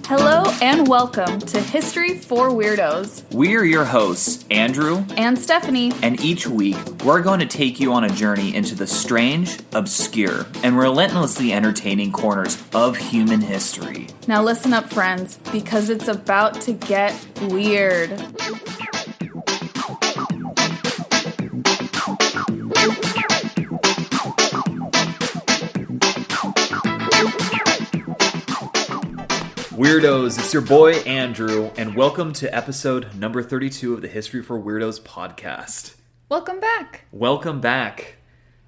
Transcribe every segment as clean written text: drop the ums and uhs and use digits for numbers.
Hello and welcome to History for Weirdos. We're your hosts, Andrew and Stephanie. And each week, we're going to take you on a journey into the strange, obscure, and relentlessly entertaining corners of human history. Now listen up, friends, because it's about to get weird. Weirdos, it's your boy Andrew, and welcome to episode number 32 of the History for Weirdos podcast. Welcome back. Welcome back.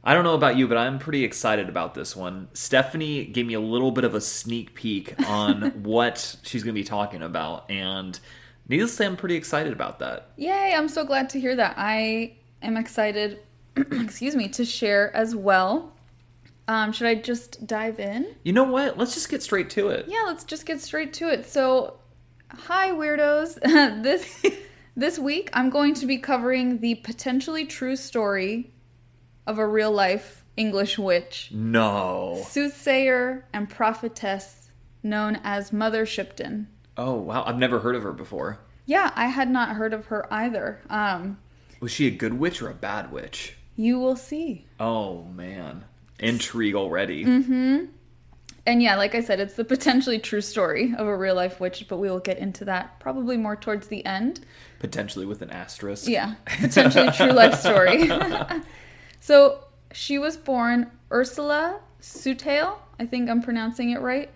I don't know about you, but I'm pretty excited about this one. Stephanie gave me a little bit of a sneak peek on what she's going to be talking about, and needless to say, I'm pretty excited about that. Yay, I'm so glad to hear that. I am excited, to share as well. Should I just dive in? You know what? Let's just get straight to it. Yeah, let's just get straight to it. So, hi, weirdos. This week, I'm going to be covering the potentially true story of a real-life English witch. No. Soothsayer and prophetess known as Mother Shipton. Oh, wow. I've never heard of her before. Yeah, I had not heard of her either. Was she a good witch or a bad witch? You will see. Oh, man. Intrigue already. Mm-hmm. And yeah, like I said, it's the potentially true story of a real-life witch, but we will get into that probably more towards the end. Potentially with an asterisk. Yeah, potentially true life story. So, she was born Ursula Soothsayer. I think I'm pronouncing it right.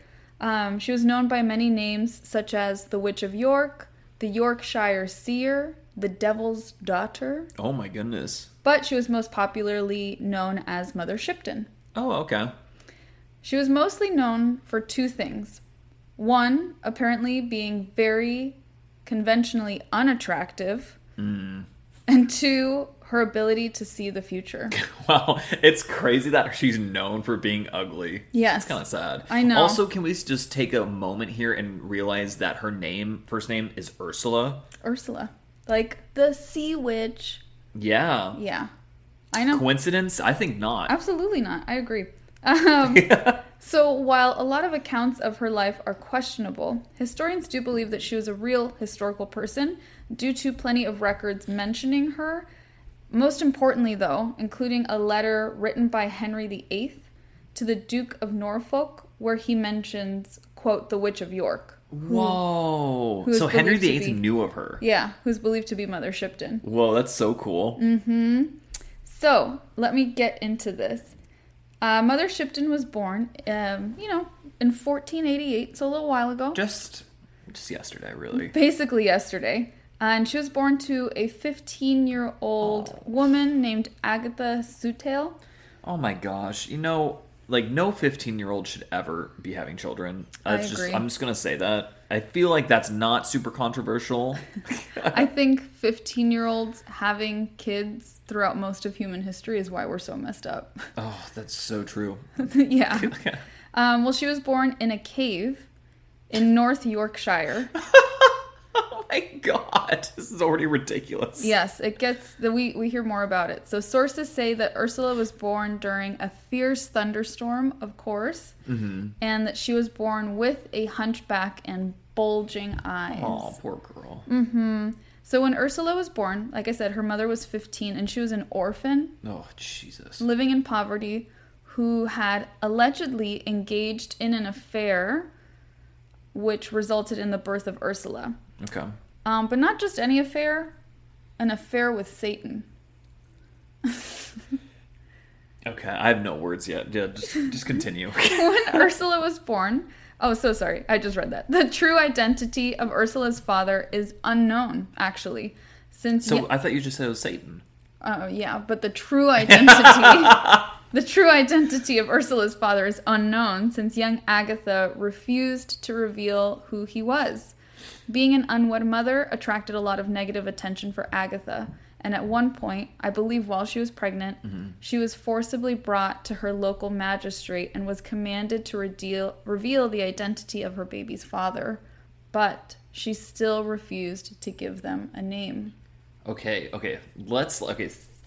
She was known by many names, such as the Witch of York, the Yorkshire Seer, the Devil's Daughter. Oh my goodness. But she was most popularly known as Mother Shipton. Oh, okay. She was mostly known for two things. One, apparently being very conventionally unattractive. And two, her ability to see the future. Wow, it's crazy that she's known for being ugly. Yes. It's kind of sad. I know. Also, can we just take a moment here and realize that her first name is Ursula? Ursula. Like the sea witch. Yeah. Yeah. I know. Coincidence? I think not. Absolutely not. I agree. So while a lot of accounts of her life are questionable, historians do believe that she was a real historical person due to plenty of records mentioning her. Most importantly, though, including a letter written by Henry VIII to the Duke of Norfolk where he mentions, quote, the Witch of York. Whoa. So Henry VIII knew of her. Yeah, who's believed to be Mother Shipton. Whoa, that's so cool. Mm-hmm. So, let me get into this. Mother Shipton was born, in 1488, so a little while ago. Just yesterday, really. Basically yesterday. And she was born to a 15-year-old woman named Agatha Soothsayer. Oh my gosh. No 15-year-old should ever be having children. I agree. I'm just going to say that. I feel like that's not super controversial. I think 15-year-olds having kids throughout most of human history is why we're so messed up. Oh, that's so true. Yeah. Well, she was born in a cave in North Yorkshire. Oh my god, this is already ridiculous. Yes, we hear more about it. So sources say that Ursula was born during a fierce thunderstorm, of course, and that she was born with a hunchback and bulging eyes. Oh, poor girl. Mm-hmm. So when Ursula was born, like I said, her mother was 15 and she was an orphan. Oh, Jesus. Living in poverty, who had allegedly engaged in an affair which resulted in the birth of Ursula. Okay. But not just any affair, an affair with Satan. Okay, I have no words yet. Yeah, just continue. When Ursula was born... Oh, so sorry. I just read that. The true identity of Ursula's father is unknown, actually. I thought you just said it was Satan. Yeah, but the true identity... The true identity of Ursula's father is unknown, since young Agatha refused to reveal who he was. Being an unwed mother attracted a lot of negative attention for Agatha, and at one point, I believe while she was pregnant, she was forcibly brought to her local magistrate and was commanded to reveal the identity of her baby's father, but she still refused to give them a name. Okay,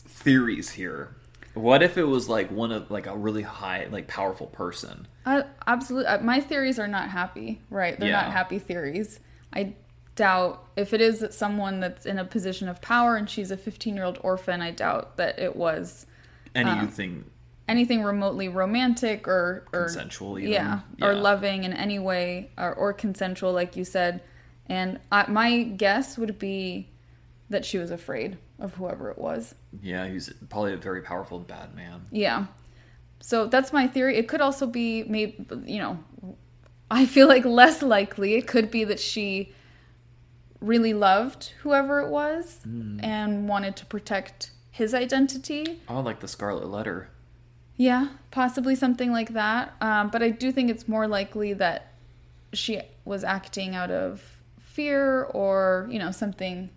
theories here. What if it was like one of like a really high, like powerful person? Absolutely. My theories are not happy, right? They're Yeah. not happy theories. I doubt if it is someone that's in a position of power and she's a 15-year-old orphan, I doubt that it was anything remotely romantic or consensual even. Yeah, or loving in any way or consensual, like you said. And my guess would be that she was afraid of whoever it was. Yeah, he's probably a very powerful bad man. Yeah. So that's my theory. It could also be, maybe, I feel like less likely. It could be that she really loved whoever it was and wanted to protect his identity. Oh, like the Scarlet Letter. Yeah, possibly something like that. But I do think it's more likely that she was acting out of fear or, something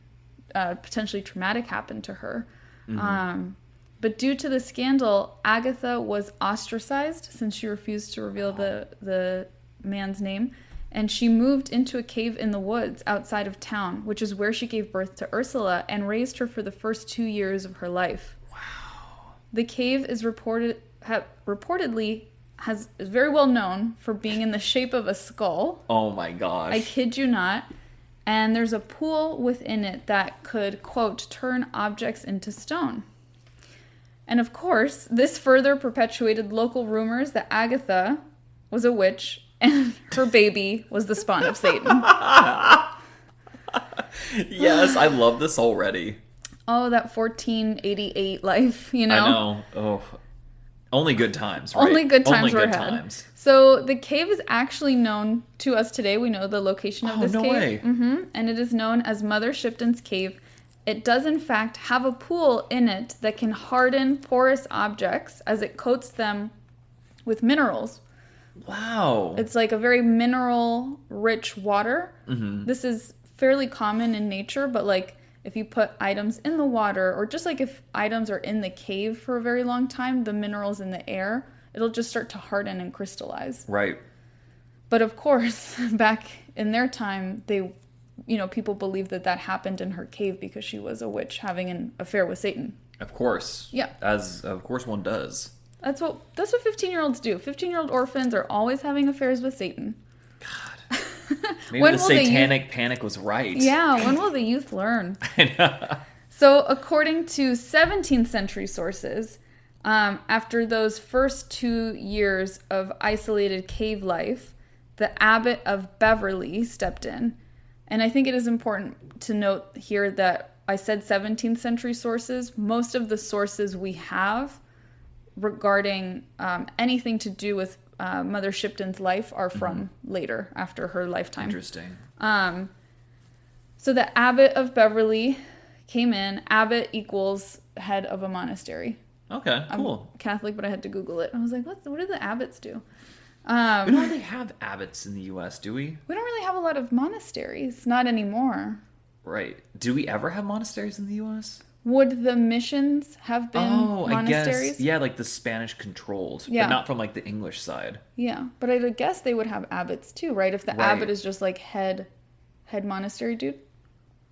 potentially traumatic happened to her. But due to the scandal, Agatha was ostracized since she refused to reveal the man's name. And she moved into a cave in the woods outside of town, which is where she gave birth to Ursula and raised her for the first 2 years of her life. Wow. The cave is reportedly is very well known for being in the shape of a skull. Oh my gosh. I kid you not. And there's a pool within it that could, quote, turn objects into stone. And of course, this further perpetuated local rumors that Agatha was a witch and her baby was the spawn of Satan. Yes, I love this already. Oh, that 1488 life, I know. Oh, only good times, right? Only good times only were good had. times. So the cave is actually known to us today. We know the location of this no cave. Way. And it is known as Mother Shipton's Cave. It does, in fact, have a pool in it that can harden porous objects as it coats them with minerals. Wow. It's like a very mineral-rich water. This is fairly common in nature, but like if you put items in the water, or just like if items are in the cave for a very long time, the minerals in the air, it'll just start to harden and crystallize. Right. But of course, back in their time, people believed that happened in her cave because she was a witch having an affair with Satan. Of course. Yeah. As of course one does. That's what 15-year-olds do. 15-year-old orphans are always having affairs with Satan. God. Maybe the satanic panic was right. Yeah, when will the youth learn? I know. So according to 17th century sources, after those first 2 years of isolated cave life, the abbot of Beverley stepped in. And I think it is important to note here that I said 17th century sources. Most of the sources we have regarding anything to do with Mother Shipton's life are from later, after her lifetime. Interesting. So the abbot of Beverley came in. Abbot equals head of a monastery. Okay, cool. I'm Catholic, but I had to Google it. I was like, what do the abbots do? We don't really have abbots in the U.S., do we? We don't really have a lot of monasteries. Not anymore. Right. Do we ever have monasteries in the U.S.? Would the missions have been monasteries? I guess. Yeah, like the Spanish controlled. Yeah. But not from like the English side. Yeah, but I would guess they would have abbots too, right? If the abbot is just like head monastery dude.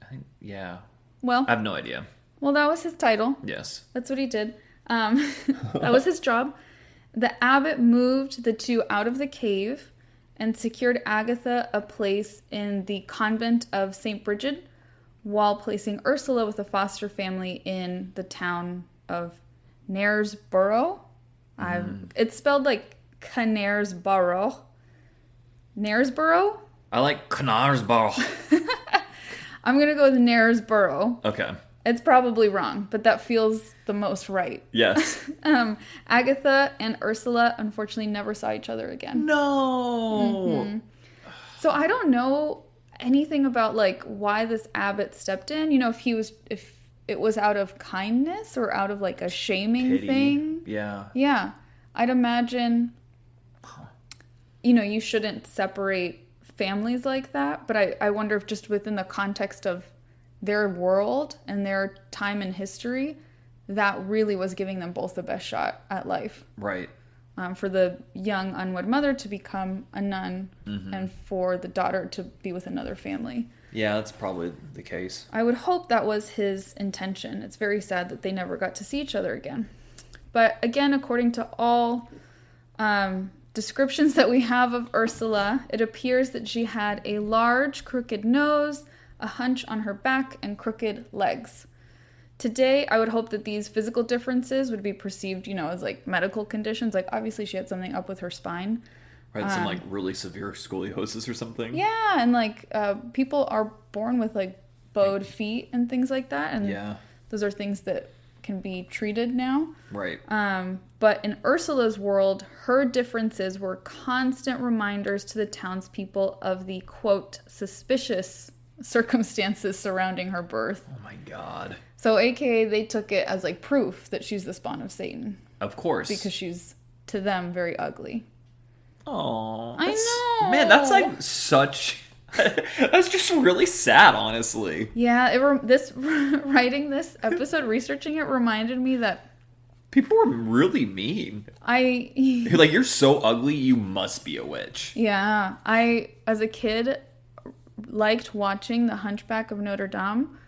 I think, yeah. Well, I have no idea. Well, that was his title. Yes. That's what he did. That was his job. The abbot moved the two out of the cave and secured Agatha a place in the convent of St. Bridget, while placing Ursula with a foster family in the town of Knaresborough. It's spelled like Knaresborough. Knaresborough? I like Knaresborough. I'm going to go with Knaresborough. Okay. It's probably wrong, but that feels the most right. Yes. Agatha and Ursula unfortunately never saw each other again. No. So I don't know anything about like why this abbot stepped in. If it was out of kindness or out of like a shaming thing. Yeah. Yeah. I'd imagine, you shouldn't separate families like that. But I wonder if just within the context of their world and their time in history, that really was giving them both the best shot at life. Right. For the young unwed mother to become a nun and for the daughter to be with another family. Yeah, that's probably the case. I would hope that was his intention. It's very sad that they never got to see each other again. But again, according to all descriptions that we have of Ursula, it appears that she had a large, crooked nose, a hunch on her back, and crooked legs. Today, I would hope that these physical differences would be perceived, as like medical conditions. Like, obviously, she had something up with her spine. Right, some like really severe scoliosis or something. Yeah, and like people are born with like bowed feet and things like that. And those are things that can be treated now. Right. But in Ursula's world, her differences were constant reminders to the townspeople of the, quote, suspicious circumstances surrounding her birth. Oh my God. So AKA they took it as like proof that she's the spawn of Satan. Of course. Because she's, to them, very ugly. Oh, I know. Man, that's like such... That's just really sad, honestly. Yeah, writing this episode, researching it, reminded me that people were really mean. You're so ugly, you must be a witch. Yeah, I, as a kid, liked watching The Hunchback of Notre Dame,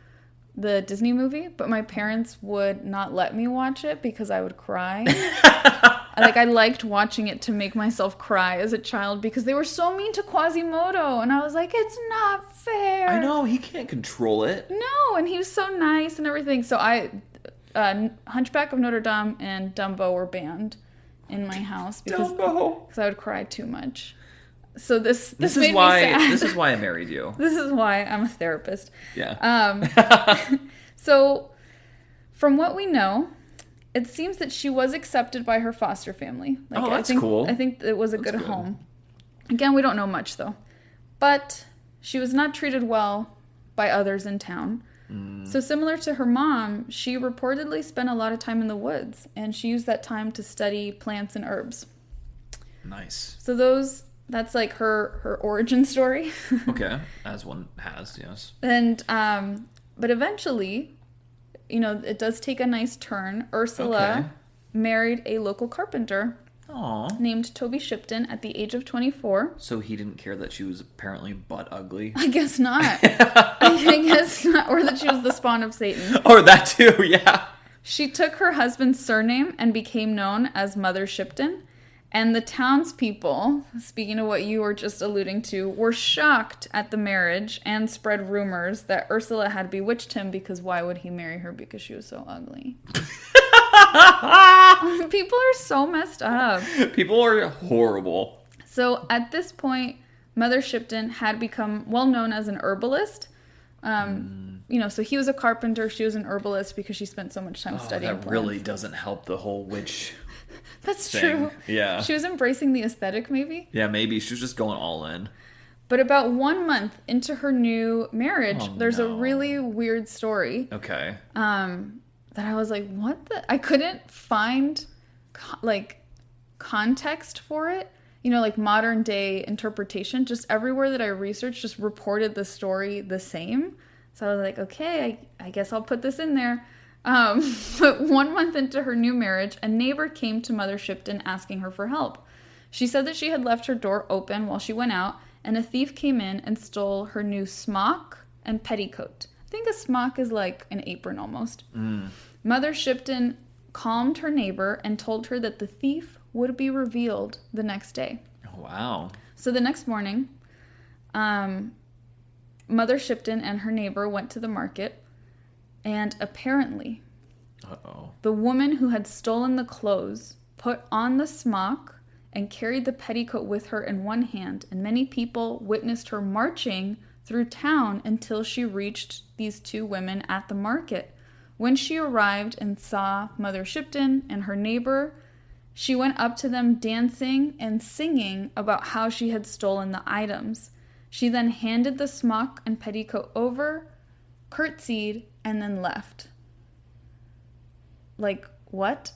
the Disney movie, but my parents would not let me watch it because I would cry. I liked watching it to make myself cry as a child because they were so mean to Quasimodo, and I was like, it's not fair. I know, he can't control it. No, and he was so nice and everything. So Hunchback of Notre Dame and Dumbo were banned in my house because I would cry too much. So this made me sad. This is why I married you. This is why I'm a therapist. Yeah. So, from what we know, it seems that she was accepted by her foster family. That's cool. I think it was a good home. Again, we don't know much, though. But she was not treated well by others in town. So similar to her mom, she reportedly spent a lot of time in the woods. And she used that time to study plants and herbs. Nice. So that's like her origin story. Okay. As one has, yes. And, but eventually... it does take a nice turn. Ursula married a local carpenter named Toby Shipton at the age of 24. So he didn't care that she was apparently butt ugly? I guess not. I guess not. Or that she was the spawn of Satan. Or that too, yeah. She took her husband's surname and became known as Mother Shipton. And the townspeople, speaking of what you were just alluding to, were shocked at the marriage and spread rumors that Ursula had bewitched him because why would he marry her because she was so ugly? People are so messed up. People are horrible. So at this point, Mother Shipton had become well known as an herbalist. So he was a carpenter, she was an herbalist because she spent so much time studying plants. That really doesn't help the whole witch That's thing. True. Yeah. She was embracing the aesthetic, maybe? Yeah, maybe. She was just going all in. But about 1 month into her new marriage, there's a really weird story. Okay. That I was like, what the... I couldn't find, context for it. Modern day interpretation. Just everywhere that I researched just reported the story the same. So I was like, okay, I guess I'll put this in there. But 1 month into her new marriage, a neighbor came to Mother Shipton asking her for help. She said that she had left her door open while she went out, and a thief came in and stole her new smock and petticoat. I think a smock is like an apron almost. Mother Shipton calmed her neighbor and told her that the thief would be revealed the next day. Oh, wow. So the next morning, Mother Shipton and her neighbor went to the market. And apparently, the woman who had stolen the clothes put on the smock and carried the petticoat with her in one hand, and many people witnessed her marching through town until she reached these two women at the market. When she arrived and saw Mother Shipton and her neighbor, she went up to them dancing and singing about how she had stolen the items. She then handed the smock and petticoat over, curtsied, and then left. What?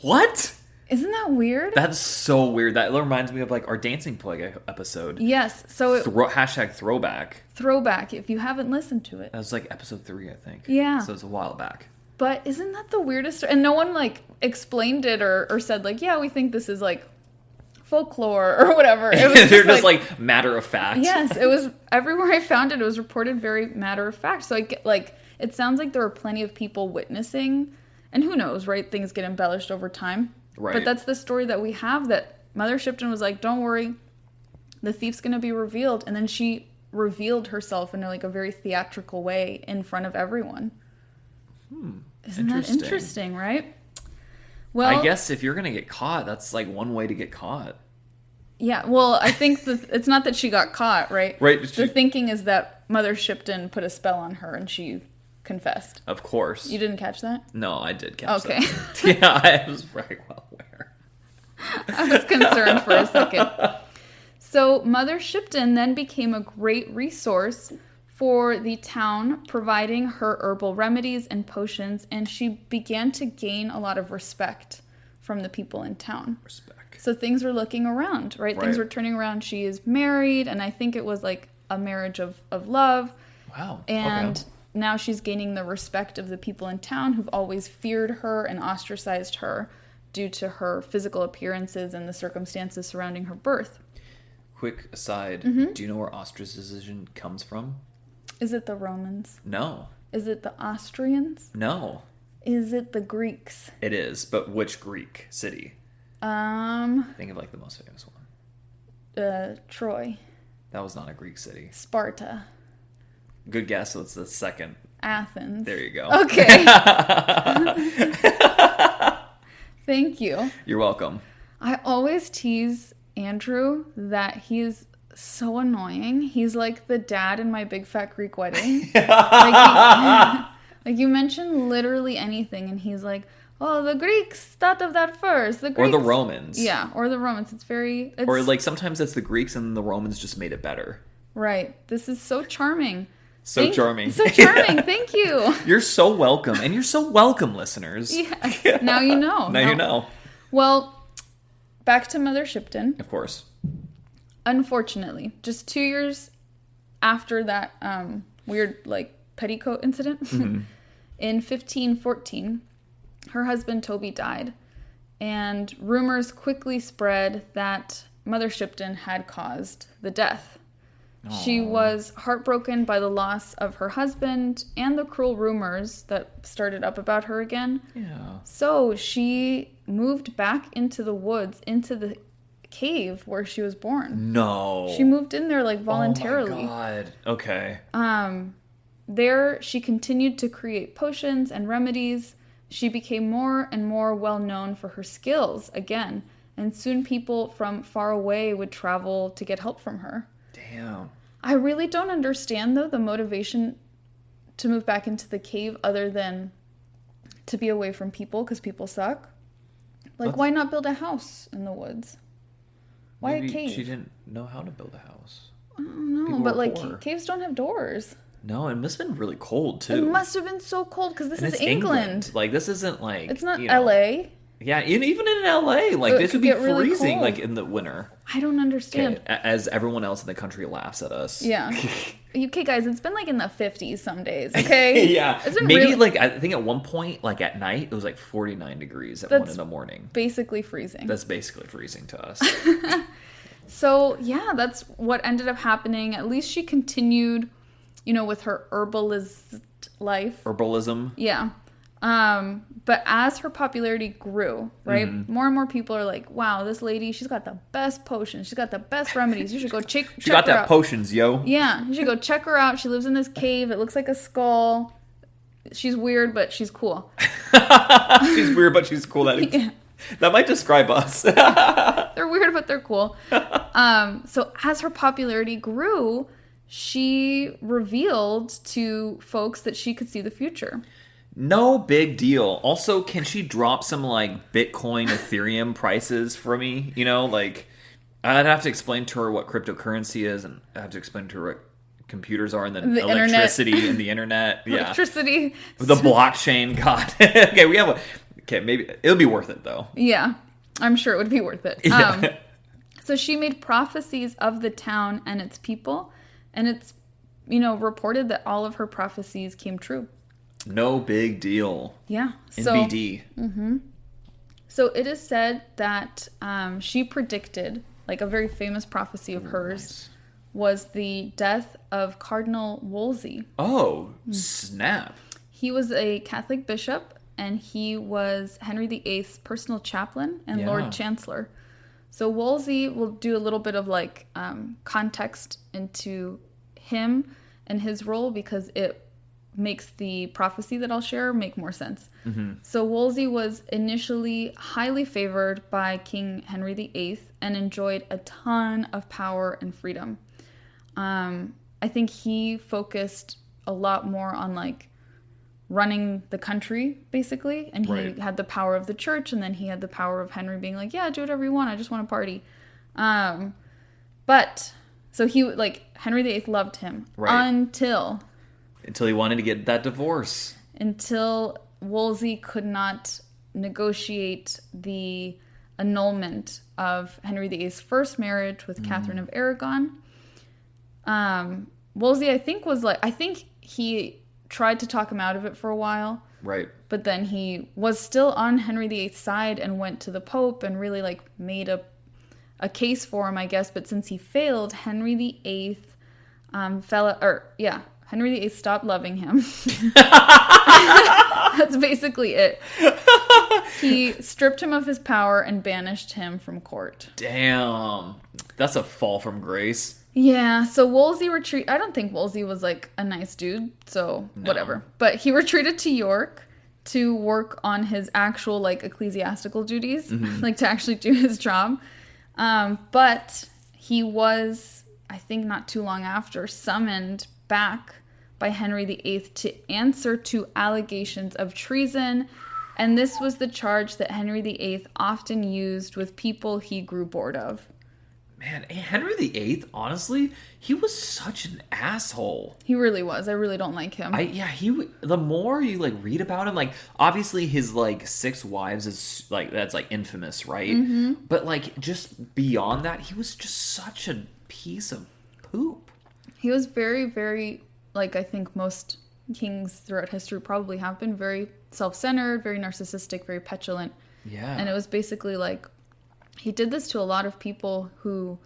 What? Isn't that weird? That's so weird. That reminds me of our Dancing Plague episode. Yes. So hashtag throwback. Throwback, if you haven't listened to it. That was episode 3, I think. Yeah. So it's a while back. But isn't that the weirdest? And no one explained it or said yeah, we think this is folklore or whatever. It was They're just matter of fact. Yes, it was everywhere I found it. It was reported very matter of fact. So it sounds like there were plenty of people witnessing And who knows, right? Things get embellished over time. Right. But that's the story that we have, that Mother Shipton was like, don't worry, the thief's going to be revealed. And then she revealed herself in like a very theatrical way in front of everyone. Isn't that interesting, right? Well, I guess if you're going to get caught, that's like one way to get caught. Yeah, well, I think it's not that she got caught, right? Right. The thinking is that Mother Shipton put a spell on her and she confessed. Of course. You didn't catch that? No, I did catch that. Okay. Yeah, I was very well aware. I was concerned for a second. So Mother Shipton then became a great resource for the town, providing her herbal remedies and potions, and she began to gain a lot of respect from the people in town. Respect. So things were looking around, right? Things were turning around. She is married, and I think it was like a marriage of love. Wow. And now she's gaining the respect of the people in town who've always feared her and ostracized her due to her physical appearances and the circumstances surrounding her birth. Quick aside, do you know where ostracism comes from? Is it the Romans? No. Is it the Austrians? No. Is it the Greeks? It is, but which Greek city? Think of like the most famous one. Troy. That was not a Greek city. Sparta. Good guess. So it's the second. Athens. There you go. Okay. Thank you. You're welcome. I always tease Andrew that he's so annoying. He's like the dad in My Big Fat Greek Wedding. Like you mention literally anything and he's like, oh, the Greeks thought of that first. The Greeks. Or the Romans. Yeah, or the Romans. Or like sometimes it's the Greeks and the Romans just made it better. Right. This is so charming. Charming. So charming. Thank you. You're so welcome. And you're so welcome, listeners. Yes. Now you know. Now you know. Well, back to Mother Shipton. Of course. Unfortunately, just 2 years after that weird like petticoat incident, in 1514, her husband Toby died, and rumors quickly spread that Mother Shipton had caused the death. Aww. She was heartbroken by the loss of her husband and the cruel rumors that started up about her again. Yeah. So she moved back into the woods, into the cave where she was born. No. She moved in there like voluntarily. Oh my God. Okay. There she continued to create potions and remedies. She became more and more well known for her skills again, and soon people from far away would travel to get help from her. Damn. I really don't understand though the motivation to move back into the cave other than to be away from people because people suck. Like, why not build a house in the woods? Why a cave? She didn't know how to build a house. I don't know, People but were like poor. caves don't have doors. No, it must have been really cold too. It must have been so cold because this And is it's England. Like this isn't like It's not LA. LA. Yeah, even in LA, like this would be really freezing cold. like in the winter. I don't understand. Okay, as everyone else in the country laughs at us. Yeah. Okay, guys, it's been like in the 50s some days, okay? Yeah. It's been maybe really, like I think at one point, like at night, it was like 49 degrees at 1 in the morning. Basically freezing. That's basically freezing to us. So, yeah, that's what ended up happening. At least she continued, with her herbalist life. Herbalism. Yeah. But as her popularity grew, right, more and more people are like, wow, this lady, she's got the best potions. She's got the best remedies. You should go check her out. She got that potions, yo. Yeah, you should go check her out. She lives in this cave. It looks like a skull. She's weird, but she's cool. She's weird, but she's cool. That might describe us. They're weird, but they're cool. So as her popularity grew, she revealed to folks that she could see the future. No big deal. Also, can she drop some like Bitcoin, Ethereum prices for me? Like I'd have to explain to her what cryptocurrency is, and I have to explain to her what computers are, and then the electricity internet. and the internet. Yeah, electricity. The blockchain. God. Okay, okay, maybe it'll be worth it though. Yeah, I'm sure it would be worth it. Yeah. So she made prophecies of the town and its people, and it's reported that all of her prophecies came true. No big deal. Yeah. NBD. So it is said that she predicted, like a very famous prophecy of hers, was the death of Cardinal Wolsey. Oh, snap. He was a Catholic bishop, and he was Henry VIII's personal chaplain and Yeah. Lord Chancellor. So Wolsey will do a little bit of like context into him and his role because it makes the prophecy that I'll share make more sense. So Wolsey was initially highly favored by King Henry VIII and enjoyed a ton of power and freedom. I think he focused a lot more on like running the country basically, and he had the power of the church, and then he had the power of Henry being like, yeah, do whatever you want, I just want to party. But so he like Henry VIII loved him until he wanted to get that divorce, until Wolsey could not negotiate the annulment of Henry VIII's first marriage with Catherine of Aragon. Wolsey, I think he tried to talk him out of it for a while. Right. But then he was still on Henry VIII's side and went to the Pope and really like made a case for him, I guess. But since he failed, Henry VIII Henry VIII stopped loving him. That's basically it. He stripped him of his power and banished him from court. Damn. That's a fall from grace. Yeah, so Wolsey I don't think Wolsey was like a nice dude, so whatever. But he retreated to York to work on his actual like ecclesiastical duties, like to actually do his job. But he was, I think not too long after, summoned back by Henry VIII to answer to allegations of treason. And this was the charge that Henry VIII often used with people he grew bored of. Man, Henry VIII, honestly, he was such an asshole. He really was. I really don't like him. The more you like read about him, like obviously his like 6 wives is like that's like infamous, right? But like just beyond that, he was just such a piece of poop. He was very, very like I think most kings throughout history probably have been very self-centered, very narcissistic, very petulant. Yeah. And it was basically like he did this to a lot of people who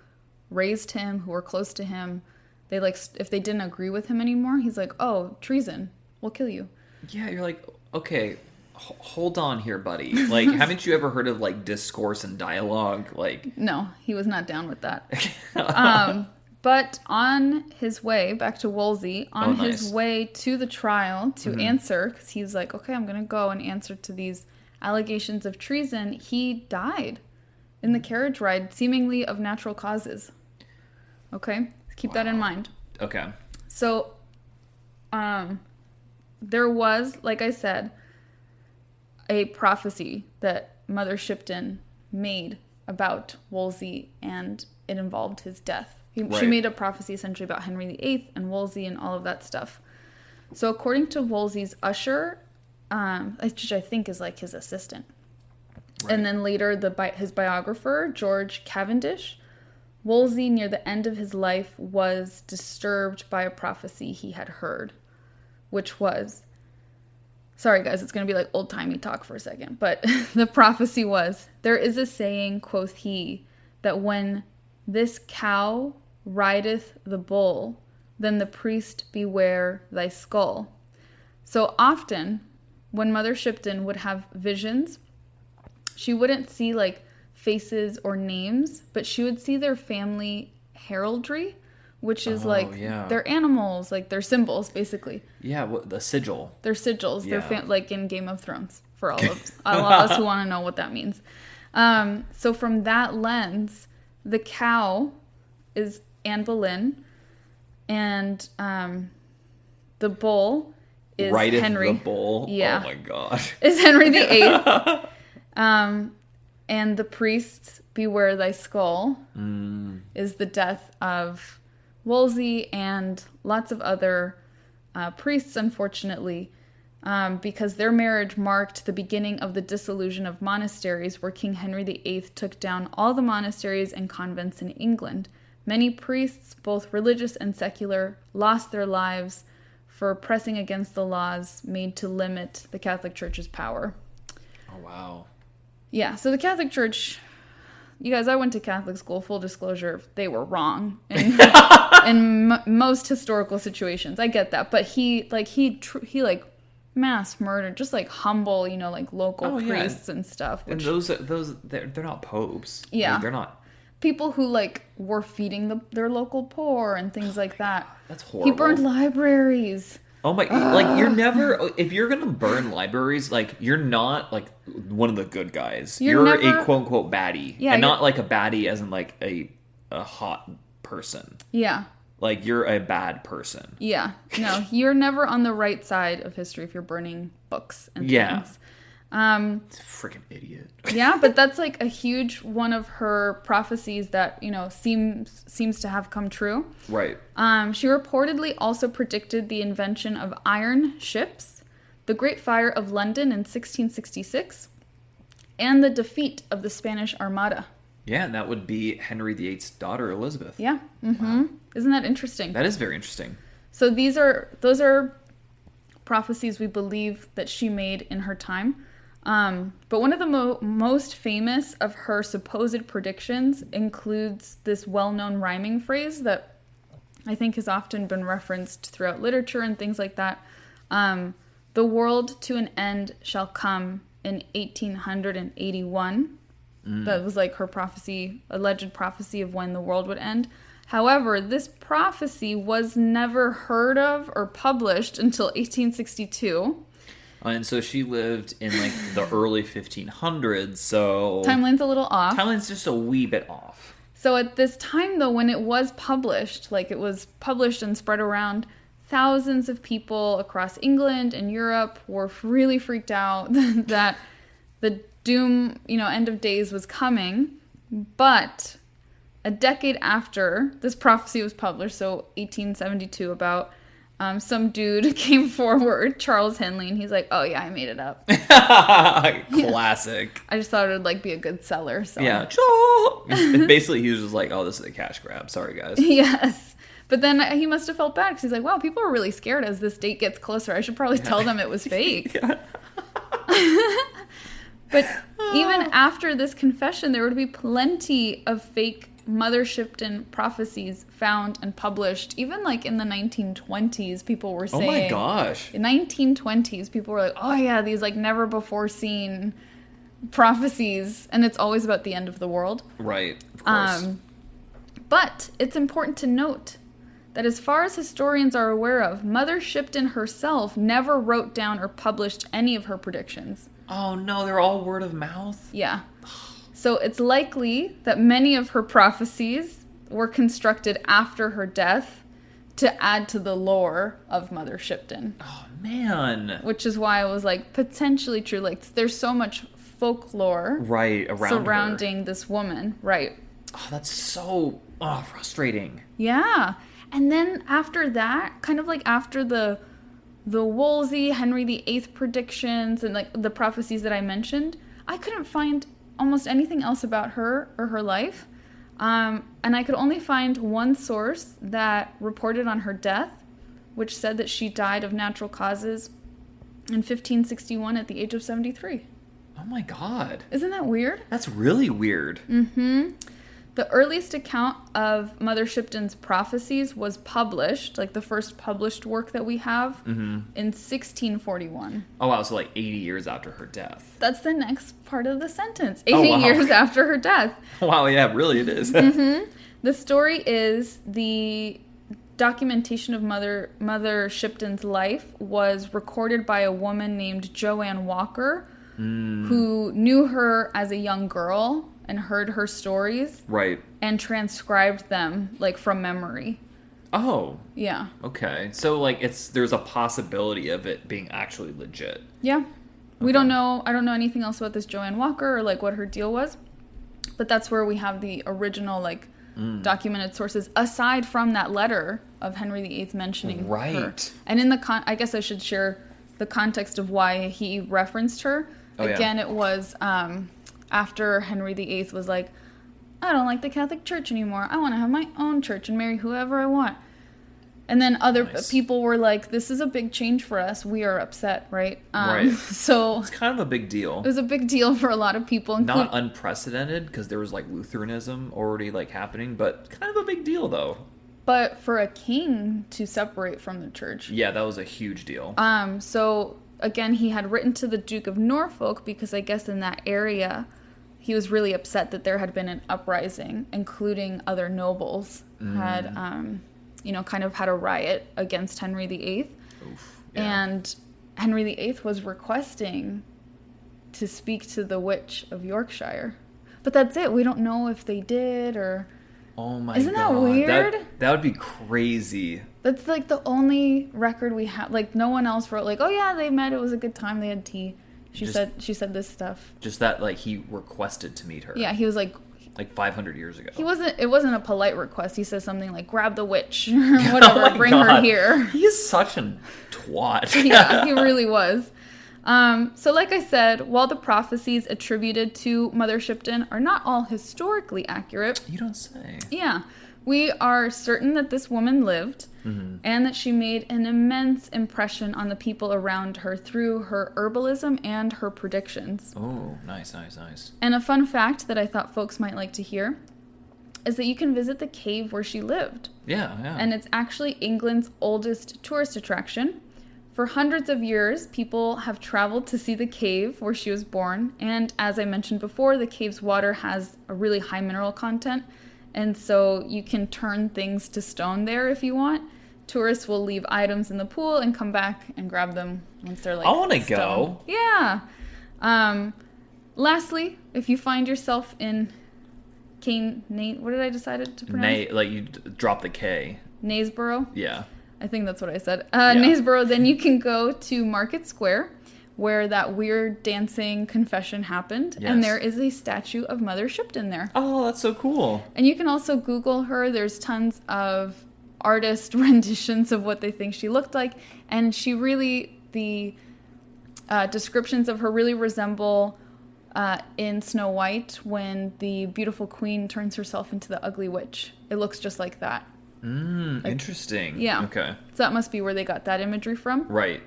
raised him, who were close to him. They like, if they didn't agree with him anymore, he's like, oh, treason, we'll kill you. Yeah, you're like, okay, hold on here, buddy. Like, haven't you ever heard of like discourse and dialogue? Like, no, he was not down with that. But on his way back to Wolsey, his way to the trial to answer, because he was like, okay, I'm going to go and answer to these allegations of treason, he died in the carriage ride, seemingly of natural causes. Okay? Keep that in mind. Okay. So, there was, like I said, a prophecy that Mother Shipton made about Wolsey, and it involved his death. She made a prophecy essentially about Henry VIII and Wolsey and all of that stuff. So according to Wolsey's usher, which I think is like his assistant, and then later his biographer, George Cavendish, Wolsey, near the end of his life, was disturbed by a prophecy he had heard, which was... Sorry, guys, it's going to be like old-timey talk for a second, but the prophecy was, there is a saying, quoth he, that when this cow rideth the bull, then the priest beware thy skull. So often, when Mother Shipton would have visions, she wouldn't see like faces or names, but she would see their family heraldry, which is their animals, like their symbols, basically. Yeah, the sigil. Their sigils. Yeah. Like in Game of Thrones, for all of us who want to know what that means. So from that lens, the cow is Anne Boleyn, and the bull is Henry. The bull? Yeah. Oh my god. Is Henry VIII. And the priests, beware thy skull, is the death of Wolsey and lots of other priests, unfortunately, because their marriage marked the beginning of the dissolution of monasteries, where King Henry VIII took down all the monasteries and convents in England. Many priests, both religious and secular, lost their lives for pressing against the laws made to limit the Catholic Church's power. Oh, wow. Yeah, so the Catholic Church, you guys, I went to Catholic school, full disclosure, they were wrong in most historical situations. I get that, but he mass murder, just like humble, like local Oh, yeah. priests and stuff. And Which, those they're not popes. Yeah. Like, they're not. people who like were feeding their local poor and things like that. That's horrible. He burned libraries. Oh my, like, you're never, if you're gonna burn libraries, like, you're not, like, one of the good guys. You're never- a quote-unquote baddie. Yeah, and not, like, a baddie as in, like, a hot person. Yeah. Like, you're a bad person. Yeah. No, you're never on the right side of history if you're burning books and Yeah. things. Freaking idiot. Yeah, but that's like a huge one of her prophecies that, seems to have come true. Right. She reportedly also predicted the invention of iron ships, the Great Fire of London in 1666, and the defeat of the Spanish Armada. Yeah, and that would be Henry VIII's daughter, Elizabeth. Yeah. Mm-hmm. Wow. Isn't that interesting? That is very interesting. So those are prophecies we believe that she made in her time. But one of the most famous of her supposed predictions includes this well-known rhyming phrase that I think has often been referenced throughout literature and things like that. The world to an end shall come in 1881. That was like her alleged prophecy of when the world would end. However, this prophecy was never heard of or published until 1862. And so she lived in, like, the early 1500s, so... Timeline's a little off. Timeline's just a wee bit off. So at this time, though, when it was published, and spread around, thousands of people across England and Europe were really freaked out that the doom, end of days was coming. But a decade after this prophecy was published, so 1872 about... some dude came forward, Charles Henley, and he's like, "Oh yeah, I made it up." Classic. I just thought it would be a good seller. So Yeah. Basically, he was just like, "Oh, this is a cash grab. Sorry, guys." Yes, but then he must have felt bad because he's like, "Wow, people are really scared as this date gets closer. I should probably tell them it was fake." But even after this confession, there would be plenty of fake Mother Shipton prophecies found and published. Even in the 1920s, people were saying... Oh my gosh. In 1920s, people were like, "Oh yeah, these never before seen prophecies." And it's always about the end of the world. Right, of course. But it's important to note that as far as historians are aware of, Mother Shipton herself never wrote down or published any of her predictions. Oh no, they're all word of mouth? Yeah. So it's likely that many of her prophecies were constructed after her death to add to the lore of Mother Shipton. Oh, man. Which is why I was potentially true. There's so much folklore surrounding this woman. Right. Oh, that's so frustrating. Yeah. And then after that, kind of after the Wolsey, Henry VIII predictions and the prophecies that I mentioned, I couldn't find almost anything else about her or her life. And I could only find one source that reported on her death, which said that she died of natural causes in 1561 at the age of 73. Oh my god. Isn't that weird? That's really weird. Mm-hmm. The earliest account of Mother Shipton's prophecies was published, the first published work that we have, in 1641. Oh, wow, so 80 years after her death. That's the next part of the sentence. 80 years after her death. Wow, yeah, really it is. Mm-hmm. The story is the documentation of Mother Shipton's life was recorded by a woman named Joanne Walker, who knew her as a young girl and heard her stories. Right. And transcribed them, from memory. Oh. Yeah. Okay. So, there's a possibility of it being actually legit. Yeah. Okay. We don't know, I don't know anything else about this Joanne Walker or, what her deal was. But that's where we have the original, documented sources, aside from that letter of Henry VIII mentioning her. And in I guess I should share the context of why he referenced her. Oh, again, yeah. It was... after Henry VIII was I don't like the Catholic Church anymore. I want to have my own church and marry whoever I want. And then other people were like, this is a big change for us. We are upset, right? Right. So it's kind of a big deal. It was a big deal for a lot of people. Not unprecedented, because there was Lutheranism already happening, but kind of a big deal though. But for a king to separate from the church. Yeah, that was a huge deal. So again, he had written to the Duke of Norfolk because I guess in that area he was really upset that there had been an uprising, including other nobles had, kind of had a riot against Henry VIII. Oof, yeah. And Henry VIII was requesting to speak to the witch of Yorkshire. But that's it. We don't know if they did or... Oh my Isn't God. that weird? That would be crazy. That's like the only record we have. Like no one else wrote like, oh yeah, they met. It was a good time. They had tea. She said this stuff. Just that like he requested to meet her. Yeah, he was like 500 years ago. It wasn't a polite request. He says something like, grab the witch or whatever, Oh bring her here. He is such a twat. Yeah, he really was. So like I said, while the prophecies attributed to Mother Shipton are not all historically accurate. You don't say. Yeah. We are certain that this woman lived and that she made an immense impression on the people around her through her herbalism and her predictions. Oh, nice. And a fun fact that I thought folks might like to hear is that you can visit the cave where she lived. Yeah. And it's actually England's oldest tourist attraction. For hundreds of years, people have traveled to see the cave where she was born. And as I mentioned before, the cave's water has a really high mineral content. And so you can turn things to stone there if you want. Tourists will leave items in the pool and come back and grab them once they're like I want to stone. go. Yeah. Lastly, if you find yourself in what did I decide to pronounce? Like you drop the K. Naysborough? Yeah. I think that's what I said. Yeah. Naysborough, then you can go to Market Square, where that weird dancing confession happened. Yes. And there is a statue of Mother Shipton there. Oh, that's so cool. And you can also Google her. There's tons of artist renditions of what they think she looked like. And she really, the descriptions of her really resemble in Snow White when the beautiful queen turns herself into the ugly witch. It looks just like that. Interesting. Yeah. Okay. So that must be where they got that imagery from. Right.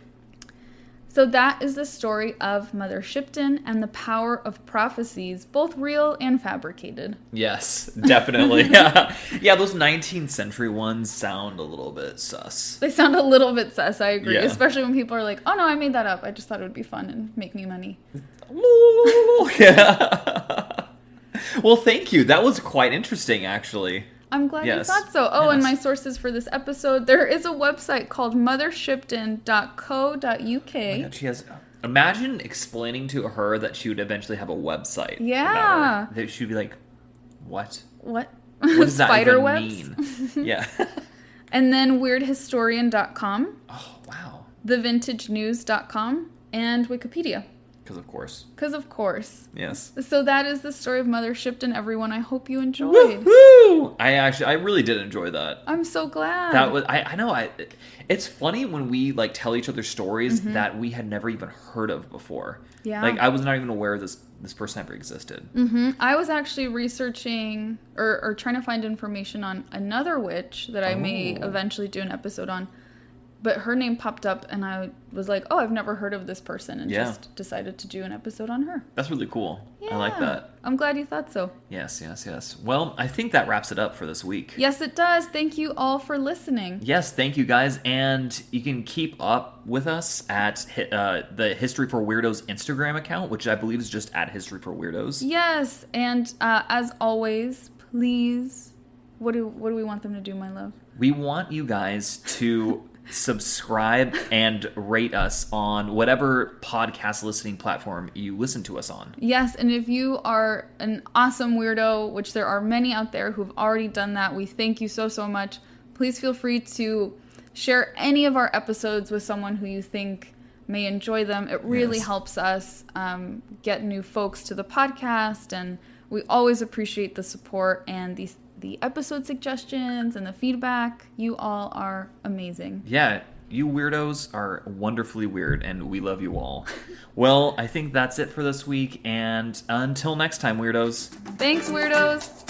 So that is the story of Mother Shipton and the power of prophecies, both real and fabricated. Yes, definitely. Yeah, those 19th century ones sound a little bit sus. They sound a little bit sus, I agree. Yeah. Especially when people are like, oh no, I made that up. I just thought it would be fun and make me money. Yeah. Well, thank you. That was quite interesting, actually. I'm glad Yes. you thought so. Oh, and Yes. my sources for this episode, there is a website called mothershipton.co.uk. God, she has. Imagine explaining to her that she would eventually have a website. Yeah. about her. That she'd be like, "What? What? What does that Spider even webs? mean?" Yeah. And then weirdhistorian.com, Oh wow. thevintagnews.com, and Wikipedia. Because Of course. Yes. So that is the story of Mother Shipton, everyone. I hope you enjoyed. Woo! I really did enjoy that. I'm so glad. That was I know it's funny when we like tell each other stories that we had never even heard of before. Yeah. Like I was not even aware this person ever existed. I was actually researching or trying to find information on another witch that I may eventually do an episode on. But her name popped up and I was like, oh, I've never heard of this person, and just decided to do an episode on her. That's really cool. Yeah. I like that. I'm glad you thought so. Yes. Well, I think that wraps it up for this week. Yes, it does. Thank you all for listening. Yes, thank you guys. And you can keep up with us at the History for Weirdos Instagram account, which I believe is just at History for Weirdos. Yes, and as always, please, what do we want them to do, my love? We want you guys to subscribe and rate us on whatever podcast listening platform you listen to us on. Yes, and if you are an awesome weirdo, which there are many out there who've already done that, we thank you so much. Please feel free to share any of our episodes with someone who you think may enjoy them. It really helps us get new folks to the podcast, and we always appreciate the support and the episode suggestions and the feedback. You all are amazing. Yeah, you weirdos are wonderfully weird, and we love you all. Well, I think that's it for this week, and until next time, weirdos. Thanks, weirdos.